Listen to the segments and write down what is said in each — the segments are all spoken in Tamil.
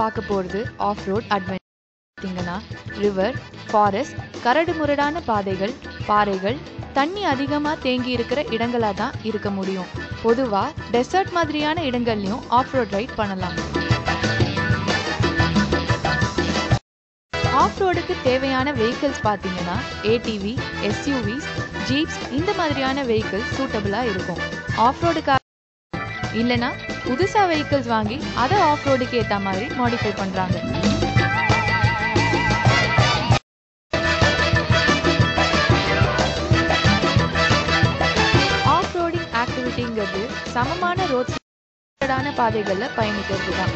பார்க்க போகிறது ஆஃப் ரோட் அட்வென்ச்சர். பார்த்தீங்கன்னா ரிவர், ஃபாரஸ்ட், கரடு முரடான பாதைகள், பாறைகள், தண்ணி அதிகமாக தேங்கி இருக்கிற இடங்களாக தான் இருக்க முடியும். பொதுவாக டெசர்ட் மாதிரியான இடங்கள்லையும் ஆஃப் ரோட் ரைட் பண்ணலாம். ஆஃப் ரோடுக்கு தேவையான வெஹிக்கிள்ஸ் பார்த்தீங்கன்னா ஏடிவி, எஸ்யூவிஸ், ஜீப்ஸ் இந்த மாதிரியான வெஹிக்கிள்ஸ் சூட்டபிளாக இருக்கும். ஆஃப் ரோடுக்காக இல்லைனா புதுசாக வெஹிக்கிள்ஸ் வாங்கி அதை ஆஃப் ரோடுக்கு ஏற்ற மாதிரி மாடிஃபை பண்ணுறாங்க. ஆஃப் ரோடிங் ஆக்டிவிட்டிங்கிறது சமமான ரோடான பாதைகளில் பயணிக்கிறது தான்.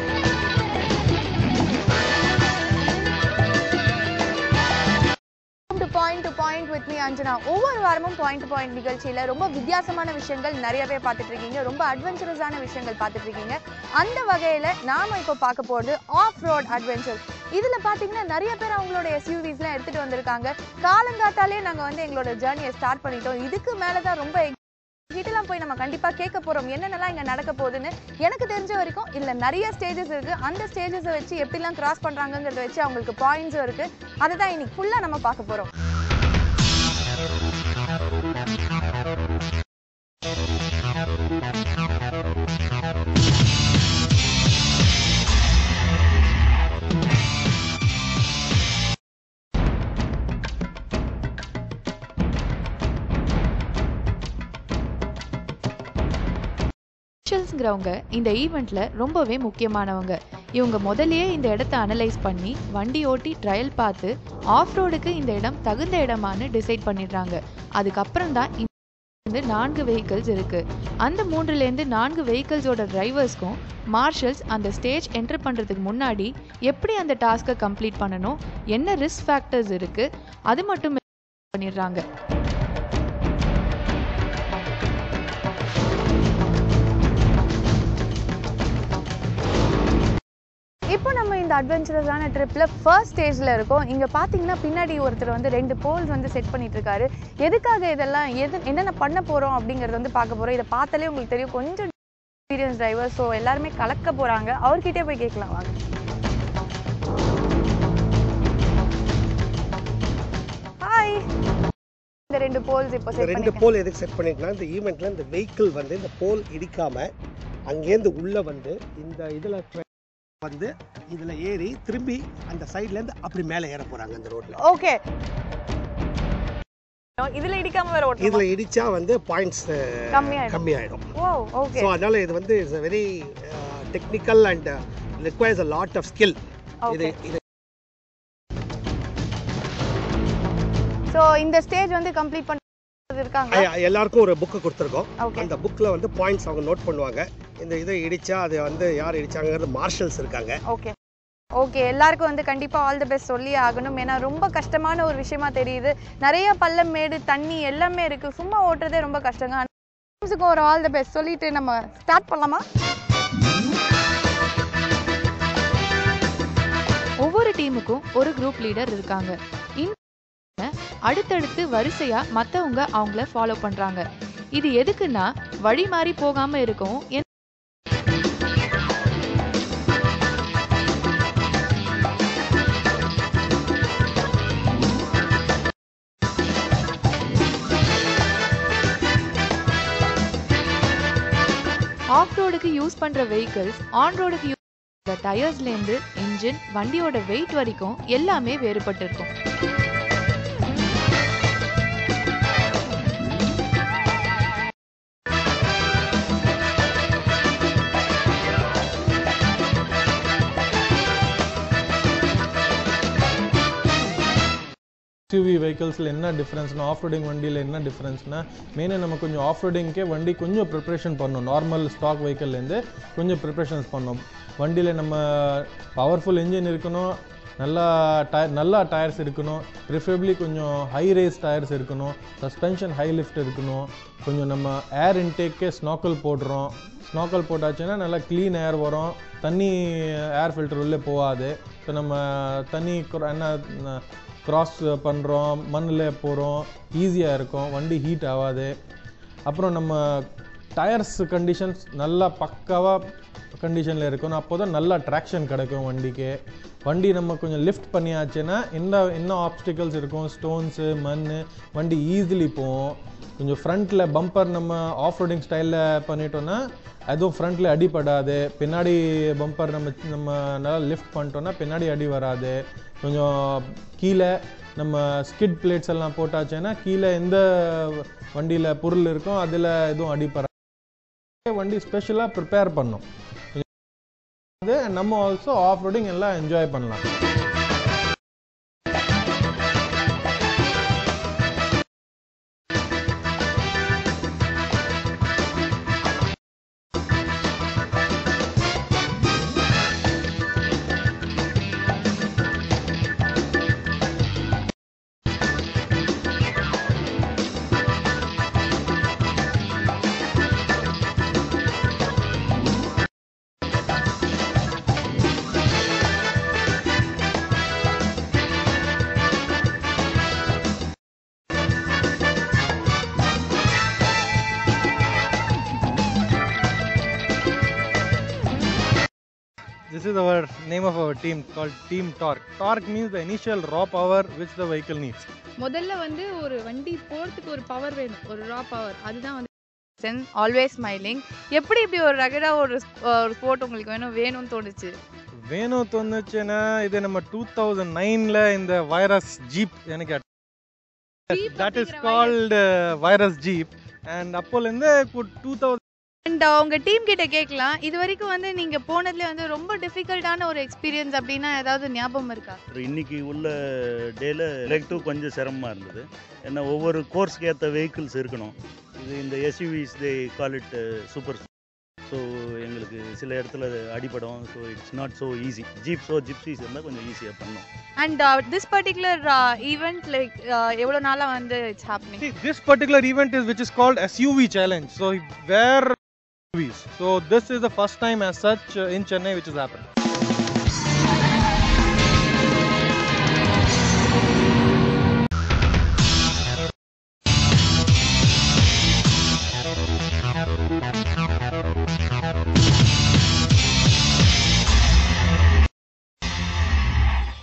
Point with me Anjana. ஒவ்வொரு வாரமும் பாயிண்ட் நிகழ்ச்சியில ரொம்ப வித்தியாசமான விஷயங்கள் நிறையவே பார்த்துட்டு இருக்கீங்க, ரொம்ப அட்வென்ச்சரஸான விஷயங்கள் பார்த்துட்டு இருக்கீங்க. அந்த வகையில நாம இப்போ பார்க்க போறது ஆஃப் ரோட் அட்வென்ச்சர். இதுல பாத்தீங்கன்னா நிறைய பேர் அவங்களோட எஸ்யூவிஸ்லாம் எடுத்துட்டு வந்திருக்காங்க. காலங்காத்தாலே நாங்க எங்களோட ஜேர்னியை ஸ்டார்ட் பண்ணிட்டோம். இதுக்கு மேலதான் ரொம்ப கிட்டலாம் போய் நம்ம கண்டிப்பா கேட்க போறோம் என்னென்னலாம் இங்க நடக்க போகுதுன்னு. எனக்கு தெரிஞ்ச வரைக்கும் இதுல நிறைய ஸ்டேஜஸ் இருக்கு. அந்த ஸ்டேஜஸை வச்சு எப்படிலாம் கிராஸ் பண்றாங்கிறத வச்சு அவங்களுக்கு பாயிண்ட்ஸும் இருக்கு. அதை தான் இன்னைக்கு ஃபுல்லா நம்ம பார்க்க போறோம். ங்கிறவங்க இந்த ஈவெண்ட்ல ரொம்பவே முக்கியமானவங்க. இவங்க முதல்லயே இந்த இடத்தை அனலைஸ் பண்ணி வண்டி ஓட்டி ட்ரையல் பார்த்து ஆஃப் ரோடுக்கு இந்த இடம் தகுந்த இடமானு டிசைட் பண்ணிடுறாங்க. அதுக்கப்புறம் தான் 4 வெஹிக்கிள்ஸ் இருக்கு. அந்த 3லேருந்து 4 வெஹிக்கிள்ஸோட டிரைவர்ஸ்க்கும் மார்ஷல்ஸ் அந்த ஸ்டேஜ் என்டர் பண்றதுக்கு முன்னாடி எப்படி அந்த டாஸ்கை கம்ப்ளீட் பண்ணணும், என்ன ரிஸ்க் ஃபேக்டர்ஸ் இருக்கு அது மட்டும் பண்ணிடுறாங்க. இப்போ நம்ம இந்த அட்வென்ச்சரஸான ட்ரிப்பில் ஃபர்ஸ்ட் ஸ்டேஜில் இருக்கோம். இங்கே பார்த்தீங்கன்னா பின்னாடி ஒருத்தர் 2 போல்ஸ் செட் பண்ணிட்டு இருக்காரு. எதுக்காக இதெல்லாம் என்னென்ன பண்ண போகிறோம் அப்படிங்கிறத பார்க்க போகிறோம். இதை பார்த்தாலே உங்களுக்கு தெரியும், கொஞ்சம் எக்ஸ்பீரியன்ஸ் டிரைவர். ஸோ எல்லாருமே கலக்க போகிறாங்க. அவர்கிட்டே போய் கேட்கலாம் வாங்க. ஹாய். இந்த 2 போல்ஸ் இப்போ செட் பண்ணி 2 போல் எதுக்கு செட் பண்ணிருக்கா, இந்த ஈவெண்ட்ல இந்த வெஹிக்கிள் இந்த போல் இடிக்காம அங்கேருந்து உள்ள இந்த இதில் இதுல ஏறி திரும்பி அந்த சைடுல இருந்து அப்படி மேலே ஏற போறாங்க அந்த ரோட்ல. ஓகே. இதுல இடிக்காம வேற ஓட்டணும். இதுல இடிச்சா பாயிண்ட்ஸ் கம்மியாயிடும். ஓ ஓகே. சோ அதனால இது is a very technical and requires a lot of skill. இது சோ இந்த ஸ்டேஜ் கம்ப்ளீட் பண்ண இருக்காங்க. எல்லாருக்கும் ஒரு புக் கொடுத்துருக்கோம். அந்த புக்ல பாயிண்ட்ஸ் அவங்க நோட் பண்ணுவாங்க. இந்த இதை இடிச்சா அது யார் இடிச்சாங்கிறது மார்ஷல்ஸ் இருக்காங்க. Okay okay. எல்லாருக்கும் கண்டிப்பா ஆல் தி பெஸ்ட் சொல்லி ஆகணும். ஏன்னா ரொம்ப கஷ்டமான ஒரு விஷயமா தெரியுது. நிறைய பள்ளம், மேடு, தண்ணி எல்லாமே இருக்கு. சும்மா ஓட்டுறதே ரொம்ப கஷ்டங்க. ஒரு ஆல் தி பெஸ்ட் சொல்லிட்டு நம்ம ஸ்டார்ட் பண்ணலாமா? ஒவ்வொரு டீமுக்கும் ஒரு குரூப் லீடர் இருக்காங்க. அடுத்தடுத்து வரிசையா மத்தவங்க அவங்கள ஃபாலோ பண்றாங்க. இது எதுக்குன்னா வழி மாறி போகாம இருக்கும். ஆஃப் ரோடுக்கு யூஸ் பண்ற வெஹிக்கிள்ஸ் ஆன் ரோடுக்கு யூஸ் பண்ற டயர்ஸ்ல இருந்து இன்ஜின், வண்டியோட வெயிட் வரைக்கும் எல்லாமே வேறுபட்டு இருக்கும். எஸ்யூவி வெஹிக்கிள்ஸில் என்ன டிஃப்ரென்ஸ்னா, ஆஃப் ரோடிங் வண்டியில் என்ன டிஃப்ரென்ஸ்னா, மெயினாக நம்ம கொஞ்சம் ஆஃப் ரோடிங்க்கே வண்டி கொஞ்சம் ப்ரிப்ரேஷன் பண்ணணும். நார்மல் ஸ்டாக் வெஹிக்கிள்லேருந்து கொஞ்சம் ப்ரிப்ரேஷன்ஸ் பண்ணணும். வண்டியில் நம்ம பவர்ஃபுல் இன்ஜின் இருக்கணும், நல்லா டயர்ஸ் இருக்கணும், ப்ரிஃபரபிளி கொஞ்சம் ஹை ரேஸ் டயர்ஸ் இருக்கணும், சஸ்பென்ஷன் ஹை லிஃப்ட் இருக்கணும். கொஞ்சம் நம்ம ஏர் இன்டேக்கே ஸ்நாக்கல் போடுறோம். ஸ்நாக்கல் போட்டாச்சுன்னா நல்லா க்ளீன் ஏர் வரும், தண்ணி ஏர் ஃபில்டர் உள்ளே போகாது. ஸோ நம்ம தண்ணி என்ன கிராஸ் பண்ணுறோம், மண்ணில் போகிறோம், ஈஸியாக இருக்கும், வண்டி ஹீட் ஆகாது. அப்புறம் நம்ம டயர்ஸ் கண்டிஷன்ஸ் நல்லா பக்காவாக கண்டிஷனில் இருக்கணும். அப்போ தான் நல்லா ட்ராக்ஷன் கிடைக்கும் வண்டிக்கு. வண்டி நம்ம கொஞ்சம் லிஃப்ட் பண்ணியாச்சுன்னா என்ன ஆப்ஸ்டிக்கல்ஸ் இருக்கும், ஸ்டோன்ஸு, மண், வண்டி ஈஸிலி போகும். கொஞ்சம் ஃப்ரண்ட்டில் பம்பர் நம்ம ஆஃப் ரோடிங் ஸ்டைலில் பண்ணிட்டோன்னா அதுவும் ஃப்ரண்ட்டில் அடிப்படாது. பின்னாடி பம்பர் நம்ம நல்லா லிஃப்ட் பண்ணிட்டோன்னா பின்னாடி அடி வராது. கொஞ்சம் கீழே நம்ம ஸ்கிட் பிளேட்ஸ் எல்லாம் போட்டாச்சுன்னா கீழே எந்த வண்டியில் பொருள் இருக்கும் அதில் எதுவும் அடிப்படாது. வண்டி ஸ்பெஷலாக ப்ரிப்பேர் பண்ணோம். அது நம்ம ஆல்சோ ஆஃப் ரோடிங் எல்லாம் என்ஜாய் பண்ணலாம். This is our name of our team called Team Torque. Torque means the initial raw power which the vehicle needs. முதல்ல வந்து ஒரு வண்டி போறதுக்கு ஒரு பவர் வேணும், ஒரு ரா பவர். அதுதான் வந்து ஆல்வேஸ் ஸ்மைலிங். எப்படி இப்படி ஒரு ரகடா ஒரு ஸ்போர்ட் உங்களுக்கு வேணும்னு தோணுச்சு? வேணும் தோணுச்சுன்னா இது நம்ம 2009ல இந்த வைரஸ் ஜீப் எனக்கு that is called virus jeep. And அப்போலேருந்து 2000 அண்ட் உங்க டீம் கிட்ட கேட்கலாம், இது வரைக்கும் வந்து நீங்க போனதுல வந்து ரொம்ப டிஃபிகல்ட்டான ஒரு எக்ஸ்பீரியன்ஸ் அப்படின்னா ஏதாவது ஞாபகம் இருக்கா? இன்னைக்கு உள்ள டேல எலக்டிவ் கொஞ்சம் சிரமமாக இருந்தது. ஏன்னா ஒவ்வொரு கோர்ஸ்க்கு ஏற்ற வெஹிக்கிள்ஸ் இருக்கணும். இது இந்த SUVs they call it super. So எங்களுக்கு சில இடத்துல அடிப்படும். So it's not so easy. Gypsies இருந்தால் கொஞ்சம் ஈஸியாக பண்ணோம். And this particular event like எவ்வளோ நாளாக வந்து it's happening? This particular event is which is called SUV challenge. So where SUVs. So this is the first time as such in Chennai which has happened.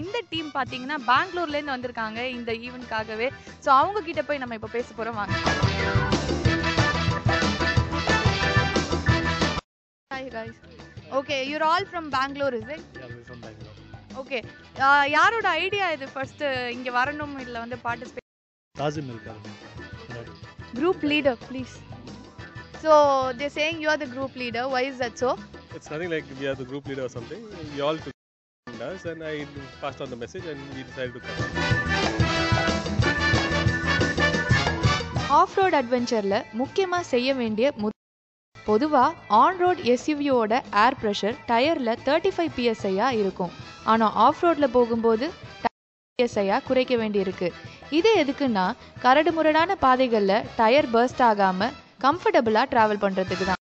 இந்த டீம் பார்த்தீங்கன்னா பெங்களூர்லேருந்து வந்திருக்காங்க இந்த ஈவெண்ட்காகவே. ஸோ அவங்க கிட்ட போய் நம்ம இப்போ பேச போகிறோம். வாங்க. Hi guys. Okay, you're all from Bangalore, is it? Yeah, we're from Bangalore. Okay. யாரோட ஐடியா இது ஃபர்ஸ்ட் இங்க வரணும் இல்ல வந்து participate? Tazim Milkar. Group leader, please. So they're saying you are the group leader. Why is that so? It's nothing like we are the group leader or something. We all took us and I passed on the message and we decided to come. Off road அட்வென்ச்சரில் முக்கியமாக செய்ய வேண்டிய பொதுவாக ஆன் ரோட் எஸ்யூவியோட ஏர் ப்ரெஷர் டயரில் 35 PSI இருக்கும். ஆனால் ஆஃப் ரோட்டில் போகும்போது PSI குறைக்க வேண்டியிருக்கு. இது எதுக்குன்னா கரடுமுரடான பாதைகளில் டயர் பர்ஸ்ட் ஆகாமல் கம்ஃபர்டபுளாக ட்ராவல் பண்ணுறதுக்கு தான்.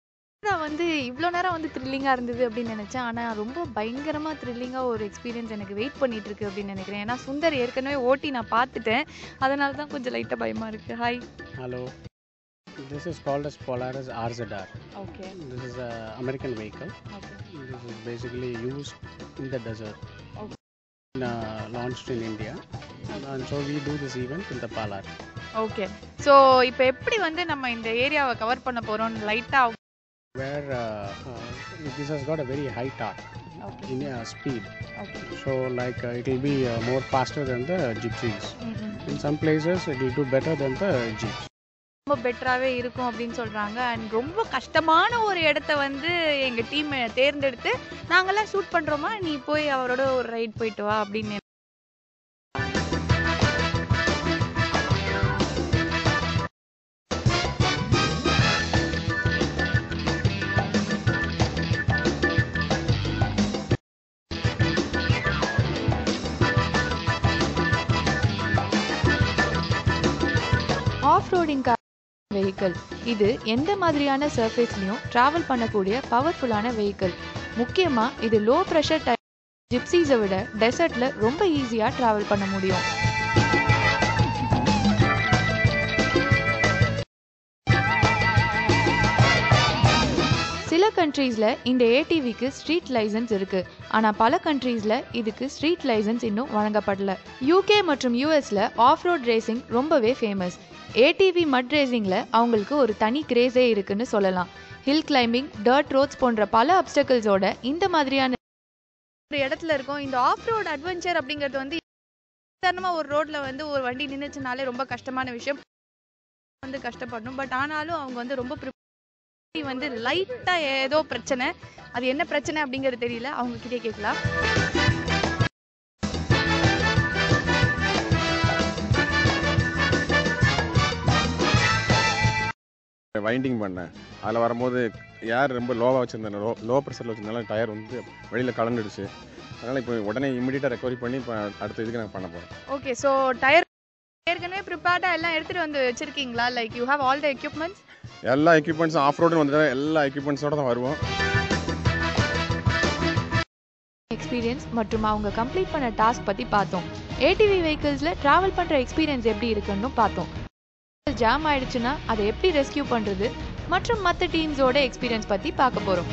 நான் வந்து இவ்வளோ நேரம் வந்து த்ரில்லிங்காக இருந்தது அப்படின்னு நினச்சேன். ஆனால் ரொம்ப பயங்கரமாக த்ரில்லிங்காக ஒரு எக்ஸ்பீரியன்ஸ் எனக்கு வெயிட் பண்ணிட்டு இருக்கு அப்படின்னு நினைக்கிறேன். ஏன்னா சுந்தர் ஏற்கனவே ஓட்டி நான் பார்த்துட்டேன். அதனால தான் கொஞ்சம் லைட்டாக பயமாக இருக்குது. Hi. Hello. This is called as Polaris RZR. Okay. This is an American vehicle. Okay. This is basically used in the desert. Okay. Launched in India. And so we do this event in the Palar. Okay. So இப்போ எப்படி வந்து நம்ம இந்த ஏரியாவை கவர் பண்ண போகிறோம் லைட்டாக? Where this has got a very high torque. Okay. In speed. Okay. So like it will be more faster than the gypsies. In some places it will do better than the jeeps. ரொம்ப பெட்டராகவே இருக்கும் அப்படின்னு சொல்கிறாங்க. அண்ட் ரொம்ப கஷ்டமான ஒரு இடத்த வந்து எங்கள் டீம் தேர்ந்தெடுத்து நாங்கள்லாம் ஷூட் பண்ணுறோமா, நீ போய் அவரோட ஒரு ரைட் போயிட்டு வா அப்படின்னு. ஆஃப் ரோடிங் வெஹிக்கிள் இது எந்த மாதிரியான சர்ஃபேஸ்லையும் ட்ராவல் பண்ணக்கூடிய பவர்ஃபுல்லான வெஹிக்கிள். முக்கியமாக இது லோ ப்ரெஷர் டயர் ஜிப்சிஸை விட டெசர்ட்டில் ரொம்ப ஈஸியாக ட்ராவல் பண்ண முடியும். சில கண்ட்ரீஸில் இந்த ஏடிவிக்கு ஸ்ட்ரீட் லைசன்ஸ் இருக்குது, ஆனால் பல கண்ட்ரீஸில் இதுக்கு ஸ்ட்ரீட் லைசன்ஸ் இன்னும் வழங்கப்படல. யூகே மற்றும் யூஎஸில் ஆஃப் ரோட் ரேசிங் ரொம்பவே ஃபேமஸ். ஏடிவி மட் ரேசிங்கில் அவங்களுக்கு ஒரு தனி கிரேஸே இருக்குன்னு சொல்லலாம். ஹில் கிளைம்பிங், டர்ட் ரோட்ஸ் போன்ற பல அப்டக்கிள்ஸோட இந்த மாதிரியான ஒரு இடத்துல இருக்கும். இந்த ஆஃப் ரோட் அட்வென்ச்சர் அப்படிங்கிறது வந்து சாதாரணமாக ஒரு ரோட்ல வந்து ஒரு வண்டி நின்றுச்சுனாலே ரொம்ப கஷ்டமான விஷயம், வந்து கஷ்டப்படணும். பட் ஆனாலும் அவங்க வந்து ரொம்ப வந்து லைட்டா ஏதோ பிரச்சனை, அது என்ன பிரச்சனை அப்படிங்கிறது தெரியல, அவங்க கிட்டே கேட்கலாம். வைண்டிங் பண்ணேன், அதில் வரும்போது ஏர் ரொம்ப லோவாக வச்சுருந்தேன், லோ ப்ரெஷரில் வச்சுருந்தாலும் டயர் வந்து வெளியில் கலந்துடுச்சு. அதனால் இப்போ உடனே இமிடியேட்டாக ரெக்கவரி பண்ணி இப்போ அடுத்த இதுக்கு நான் பண்ண போகிறேன். ஓகே, ஸோ டயர் ஏற்கனவே ப்ரிப்பேர்டாக எல்லாம் எடுத்துகிட்டு வந்து வச்சுருக்கீங்களா? Like you have all the equipments? எல்லா எக்யூப்மெண்ட்ஸும் ஆஃப் ரோடுன்னு வந்துட்டு எல்லா எக்யூப்மெண்ட்ஸோடு தான் வருவோம். எக்ஸ்பீரியன்ஸ் மற்றும் அவங்க கம்ப்ளீட் பண்ண டாஸ்க் பற்றி பார்த்தோம். ஏடிவி வெஹிக்கிள்ஸில் ட்ராவல் பண்ணுற எக்ஸ்பீரியன்ஸ் எப்படி இருக்குன்னு பார்த்தோம். ஜாம் ஆயிடுச்சுன்னா அதை எப்படி ரெஸ்கியூ பண்ணுறது மற்றும் மற்ற டீம்ஸோட எக்ஸ்பீரியன்ஸ் பற்றி பார்க்க போகிறோம்.